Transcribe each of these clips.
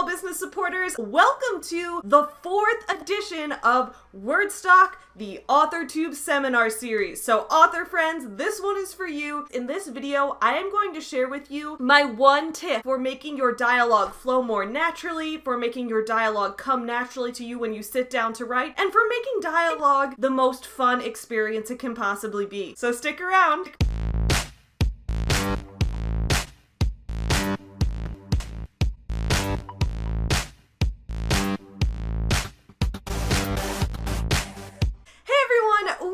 small business supporters. Welcome to the 4th edition of Wordstock, the AuthorTube seminar series. So author friends, this one is for you. In this video, I am going to share with you my one tip for making your dialogue flow more naturally, for making your dialogue come naturally to you when you sit down to write, and for making dialogue the most fun experience it can possibly be. So stick around.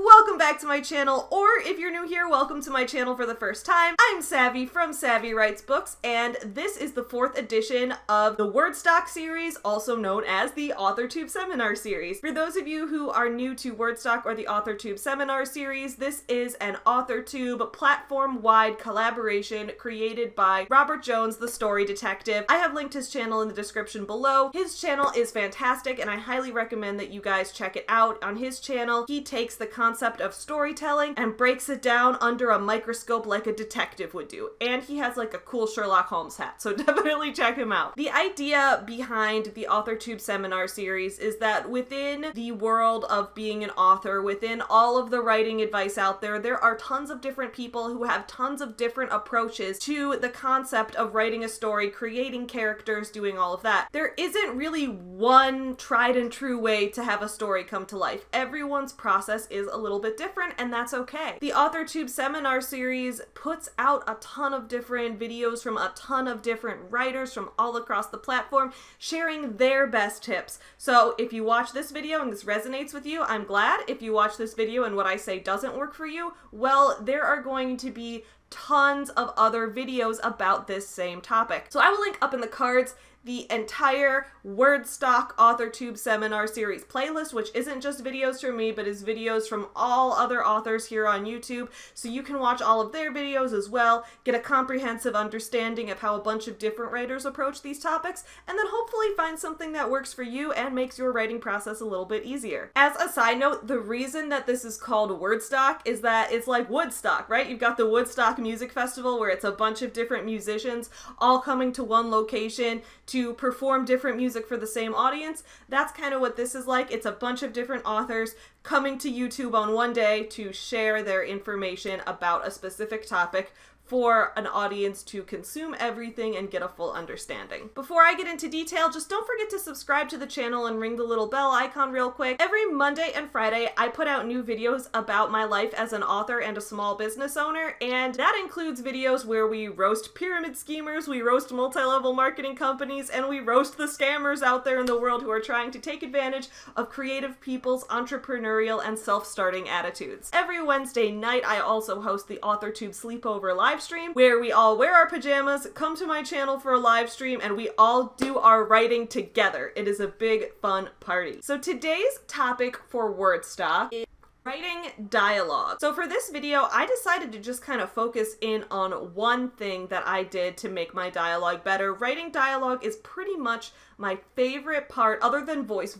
Welcome back to my channel, or if you're new here, welcome to my channel for the first time. I'm Savvy from Savvy Writes Books, and this is the 4th edition of the Wordstock series, also known as the AuthorTube Seminar Series. For those of you who are new to Wordstock or the AuthorTube Seminar Series, this is an AuthorTube platform-wide collaboration created by Robert Jones, the story detective. I have linked his channel in the description below. His channel is fantastic, and I highly recommend that you guys check it out. On his channel, he takes the concept of storytelling and breaks it down under a microscope like a detective would do. And he has like a cool Sherlock Holmes hat, so definitely check him out. The idea behind the AuthorTube seminar series is that within the world of being an author, within all of the writing advice out there, there are tons of different people who have tons of different approaches to the concept of writing a story, creating characters, doing all of that. There isn't really one tried and true way to have a story come to life. Everyone's process is a little bit different, and that's okay. The AuthorTube seminar series puts out a ton of different videos from a ton of different writers from all across the platform sharing their best tips. So if you watch this video and this resonates with you, I'm glad. If you watch this video and what I say doesn't work for you, well, there are going to be tons of other videos about this same topic. So I will link up in the cards the entire Wordstock AuthorTube seminar series playlist, which isn't just videos from me, but is videos from all other authors here on YouTube. So you can watch all of their videos as well, get a comprehensive understanding of how a bunch of different writers approach these topics, and then hopefully find something that works for you and makes your writing process a little bit easier. As a side note, the reason that this is called Wordstock is that it's like Woodstock, right? You've got the Woodstock Music Festival where it's a bunch of different musicians all coming to one location to perform different music for the same audience. That's kind of what this is like. It's a bunch of different authors coming to YouTube on one day to share their information about a specific topic for an audience to consume everything and get a full understanding. Before I get into detail, just don't forget to subscribe to the channel and ring the little bell icon real quick. Every Monday and Friday, I put out new videos about my life as an author and a small business owner, and that includes videos where we roast pyramid schemers, we roast multi-level marketing companies, and we roast the scammers out there in the world who are trying to take advantage of creative people's entrepreneurial and self-starting attitudes. Every Wednesday night, I also host the AuthorTube Sleepover live stream where we all wear our pajamas, come to my channel for a live stream, and we all do our writing together. It is a big fun party. So today's topic for Wordstock is writing dialogue. So for this video, I decided to just kind of focus in on one thing that I did to make my dialogue better. Writing dialogue is pretty much my favorite part, other than voice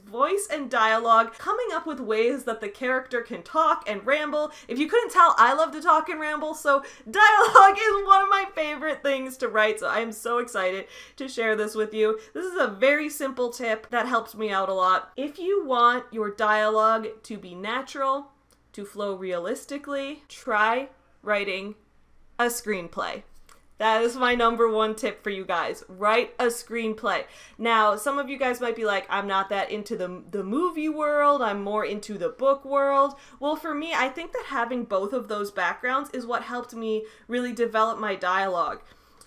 and dialogue, coming up with ways that the character can talk and ramble. If you couldn't tell, I love to talk and ramble, so dialogue is one of my favorite things to write, so I am so excited to share this with you. This is a very simple tip that helps me out a lot. If you want your dialogue to be natural, to flow realistically, try writing a screenplay. That is my number one tip for you guys. Write a screenplay. Now, some of you guys might be like, I'm not that into the movie world, I'm more into the book world. Well, for me, I think that having both of those backgrounds is what helped me really develop my dialogue.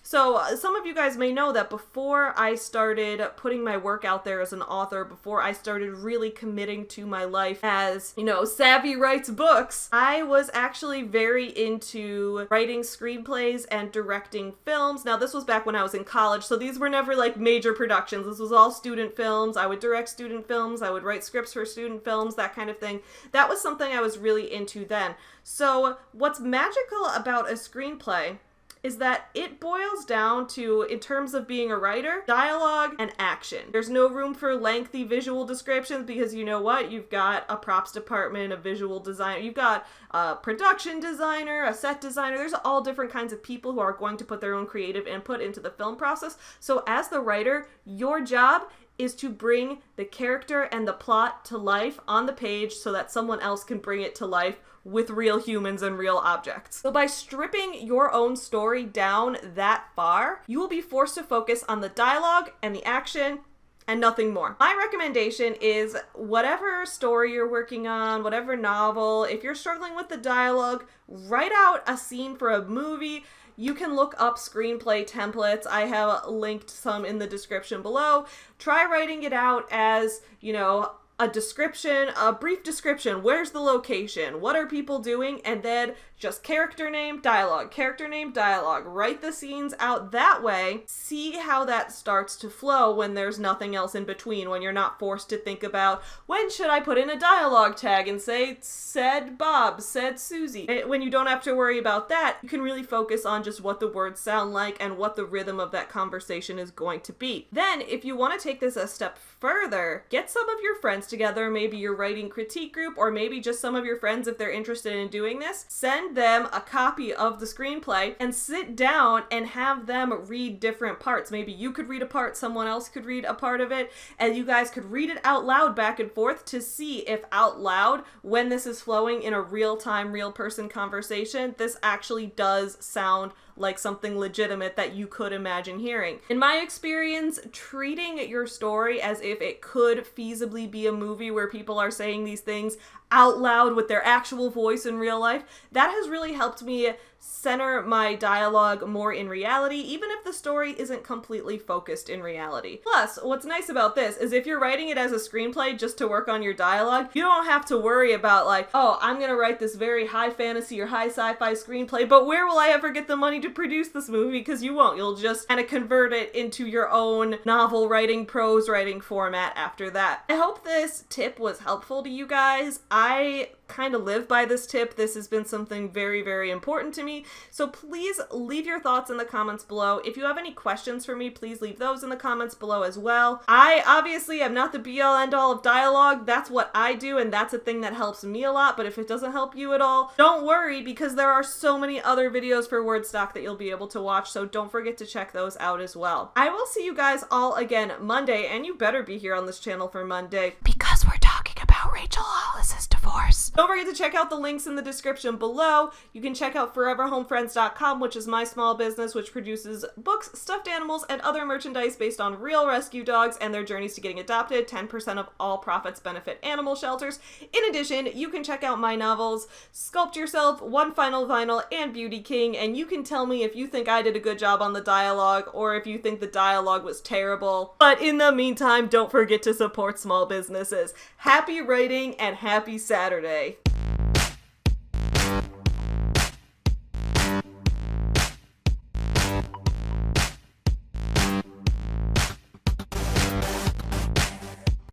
So some of you guys may know that before I started putting my work out there as an author, before I started really committing to my life as, you know, Savvy Writes Books, I was actually very into writing screenplays and directing films. Now, this was back when I was in college, so these were never like major productions. This was all student films. I would direct student films. I would write scripts for student films, that kind of thing. That was something I was really into then. So what's magical about a screenplay is that it boils down to, in terms of being a writer, dialogue and action. There's no room for lengthy visual descriptions because you know what? You've got a props department, a visual designer, you've got a production designer, a set designer. There's all different kinds of people who are going to put their own creative input into the film process. So as the writer, your job is to bring the character and the plot to life on the page so that someone else can bring it to life with real humans and real objects. So by stripping your own story down that far, you will be forced to focus on the dialogue and the action and nothing more. My recommendation is whatever story you're working on, whatever novel, if you're struggling with the dialogue, write out a scene for a movie. You can look up screenplay templates. I have linked some in the description below. Try writing it out as, you know, a description, a brief description. Where's the location? What are people doing? And then just character name, dialogue, character name, dialogue. Write the scenes out that way. See how that starts to flow when there's nothing else in between, when you're not forced to think about, when should I put in a dialogue tag and say, said Bob, said Susie. When you don't have to worry about that, you can really focus on just what the words sound like and what the rhythm of that conversation is going to be. Then, if you want to take this a step further, get some of your friends together, maybe your writing critique group, or maybe just some of your friends if they're interested in doing this. Send them a copy of the screenplay and sit down and have them read different parts. Maybe you could read a part, someone else could read a part of it, and you guys could read it out loud back and forth to see if out loud, when this is flowing in a real-time, real-person conversation, this actually does sound like something legitimate that you could imagine hearing. In my experience, treating your story as if it could feasibly be a movie where people are saying these things out loud with their actual voice in real life, that has really helped me center my dialogue more in reality, even if the story isn't completely focused in reality. Plus, what's nice about this is if you're writing it as a screenplay just to work on your dialogue, you don't have to worry about like, oh, I'm gonna write this very high fantasy or high sci-fi screenplay, but where will I ever get the money to produce this movie? Because you won't. You'll just kind of convert it into your own novel writing, prose writing format after that. I hope this tip was helpful to you guys. I kind of live by this tip. This has been something very, very important to me. So please leave your thoughts in the comments below. If you have any questions for me, please leave those in the comments below as well. I obviously am not the be-all end-all of dialogue. That's what I do, and that's a thing that helps me a lot. But if it doesn't help you at all, don't worry, because there are so many other videos for Wordstock that you'll be able to watch, so don't forget to check those out as well. I will see you guys all again Monday, and you better be here on this channel for Monday, because we're talking about Rachel Hollis's divorce. Don't forget to check out the links in the description below. You can check out foreverhomefriends.com, which is my small business which produces books, stuffed animals, and other merchandise based on real rescue dogs and their journeys to getting adopted. 10% of all profits benefit animal shelters. In addition, you can check out my novels, Sculpt Yourself, One Final Vinyl, and Beauty King, and you can tell me if you think I did a good job on the dialogue or if you think the dialogue was terrible. But in the meantime, don't forget to support small businesses. Happy writing and happy Saturday.